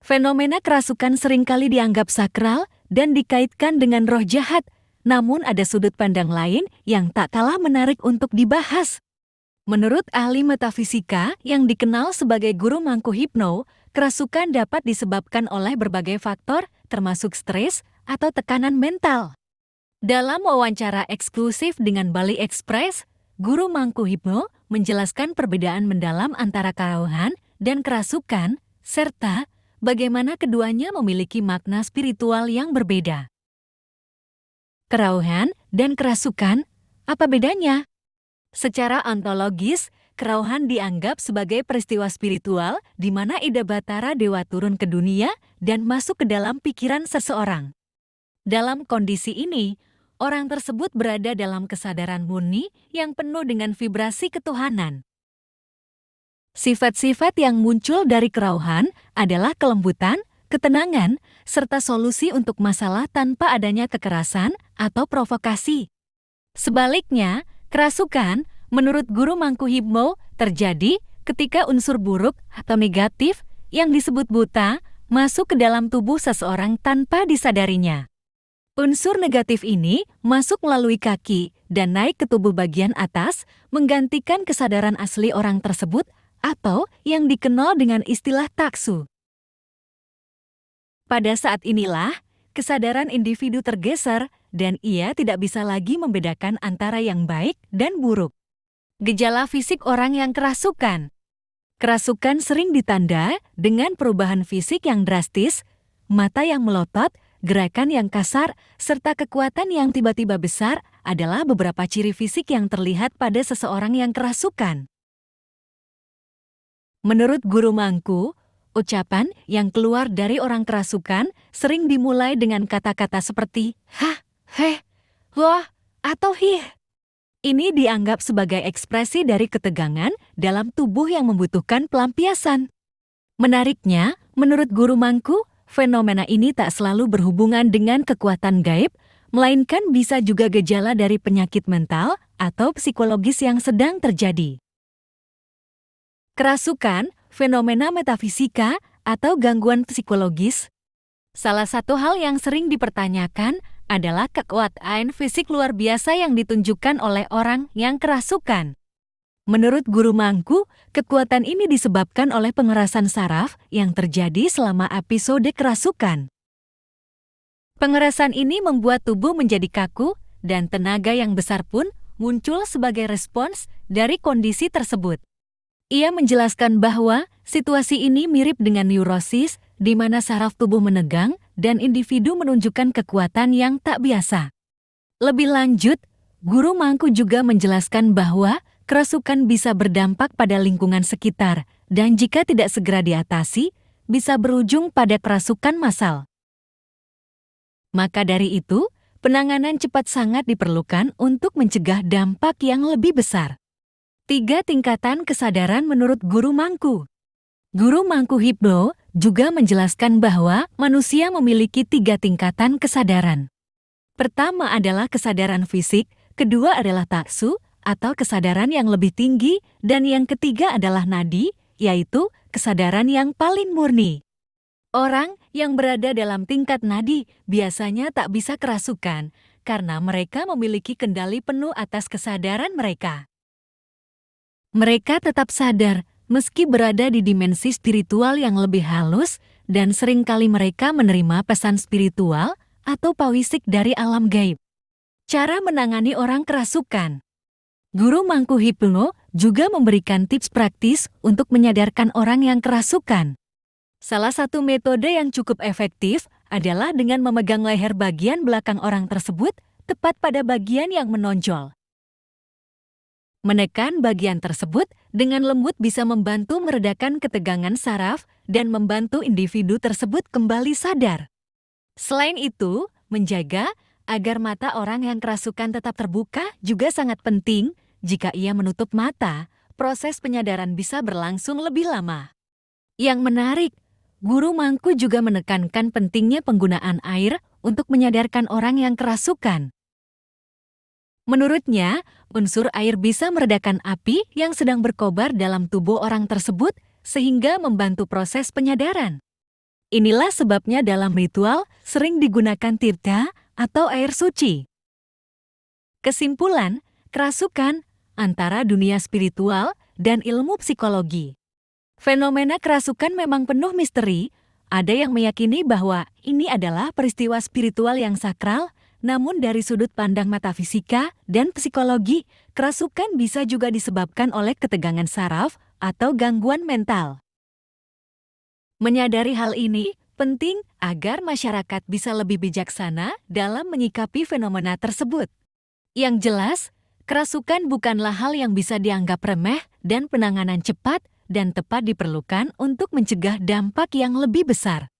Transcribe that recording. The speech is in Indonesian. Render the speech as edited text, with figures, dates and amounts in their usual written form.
Fenomena kerasukan seringkali dianggap sakral dan dikaitkan dengan roh jahat, namun ada sudut pandang lain yang tak kalah menarik untuk dibahas. Menurut ahli metafisika yang dikenal sebagai guru Mangku Hipno, kerasukan dapat disebabkan oleh berbagai faktor, termasuk stres atau tekanan mental. Dalam wawancara eksklusif dengan Bali Express, guru Mangku Hipno menjelaskan perbedaan mendalam antara kerauhan dan kerasukan, serta bagaimana keduanya memiliki makna spiritual yang berbeda. Kerauhan dan kerasukan, apa bedanya? Secara ontologis, kerauhan dianggap sebagai peristiwa spiritual di mana Ida Batara Dewa turun ke dunia dan masuk ke dalam pikiran seseorang. Dalam kondisi ini, orang tersebut berada dalam kesadaran murni yang penuh dengan vibrasi ketuhanan. Sifat-sifat yang muncul dari kerauhan adalah kelembutan, ketenangan, serta solusi untuk masalah tanpa adanya kekerasan atau provokasi. Sebaliknya, kerasukan, menurut guru Mangku Hipno, terjadi ketika unsur buruk atau negatif yang disebut buta masuk ke dalam tubuh seseorang tanpa disadarinya. Unsur negatif ini masuk melalui kaki dan naik ke tubuh bagian atas, menggantikan kesadaran asli orang tersebut atau yang dikenal dengan istilah taksu. Pada saat inilah, kesadaran individu tergeser dan ia tidak bisa lagi membedakan antara yang baik dan buruk. Gejala fisik orang yang kerasukan. Kerasukan sering ditanda dengan perubahan fisik yang drastis, mata yang melotot, gerakan yang kasar, serta kekuatan yang tiba-tiba besar adalah beberapa ciri fisik yang terlihat pada seseorang yang kerasukan. Menurut guru Mangku, ucapan yang keluar dari orang kerasukan sering dimulai dengan kata-kata seperti hah, heh, wah, atau hih. Ini dianggap sebagai ekspresi dari ketegangan dalam tubuh yang membutuhkan pelampiasan. Menariknya, menurut guru Mangku, fenomena ini tak selalu berhubungan dengan kekuatan gaib, melainkan bisa juga gejala dari penyakit mental atau psikologis yang sedang terjadi. Kerasukan, fenomena metafisika, atau gangguan psikologis. Salah satu hal yang sering dipertanyakan adalah kekuatan fisik luar biasa yang ditunjukkan oleh orang yang kerasukan. Menurut guru Mangku, kekuatan ini disebabkan oleh pengerasan saraf yang terjadi selama episode kerasukan. Pengerasan ini membuat tubuh menjadi kaku dan tenaga yang besar pun muncul sebagai respons dari kondisi tersebut. Ia menjelaskan bahwa situasi ini mirip dengan neurosis, di mana saraf tubuh menegang dan individu menunjukkan kekuatan yang tak biasa. Lebih lanjut, guru Mangku juga menjelaskan bahwa kerasukan bisa berdampak pada lingkungan sekitar dan jika tidak segera diatasi, bisa berujung pada kerasukan massal. Maka dari itu, penanganan cepat sangat diperlukan untuk mencegah dampak yang lebih besar. 3 tingkatan kesadaran menurut guru Mangku. Guru Mangku Hipno juga menjelaskan bahwa manusia memiliki 3 tingkatan kesadaran. Pertama adalah kesadaran fisik, kedua adalah taksu atau kesadaran yang lebih tinggi, dan yang ketiga adalah nadi, yaitu kesadaran yang paling murni. Orang yang berada dalam tingkat nadi biasanya tak bisa kerasukan karena mereka memiliki kendali penuh atas kesadaran mereka. Mereka tetap sadar meski berada di dimensi spiritual yang lebih halus dan seringkali mereka menerima pesan spiritual atau pawisik dari alam gaib. Cara menangani orang kerasukan. Guru Mangku Hipno juga memberikan tips praktis untuk menyadarkan orang yang kerasukan. Salah satu metode yang cukup efektif adalah dengan memegang leher bagian belakang orang tersebut tepat pada bagian yang menonjol. Menekan bagian tersebut dengan lembut bisa membantu meredakan ketegangan saraf dan membantu individu tersebut kembali sadar. Selain itu, menjaga agar mata orang yang kerasukan tetap terbuka juga sangat penting. Jika ia menutup mata, proses penyadaran bisa berlangsung lebih lama. Yang menarik, guru Mangku juga menekankan pentingnya penggunaan air untuk menyadarkan orang yang kerasukan. Menurutnya, unsur air bisa meredakan api yang sedang berkobar dalam tubuh orang tersebut sehingga membantu proses penyadaran. Inilah sebabnya dalam ritual sering digunakan tirta atau air suci. Kesimpulan, kerasukan antara dunia spiritual dan ilmu psikologi. Fenomena kerasukan memang penuh misteri. Ada yang meyakini bahwa ini adalah peristiwa spiritual yang sakral, namun dari sudut pandang metafisika dan psikologi, kerasukan bisa juga disebabkan oleh ketegangan saraf atau gangguan mental. Menyadari hal ini penting agar masyarakat bisa lebih bijaksana dalam menyikapi fenomena tersebut. Yang jelas, kerasukan bukanlah hal yang bisa dianggap remeh dan penanganan cepat dan tepat diperlukan untuk mencegah dampak yang lebih besar.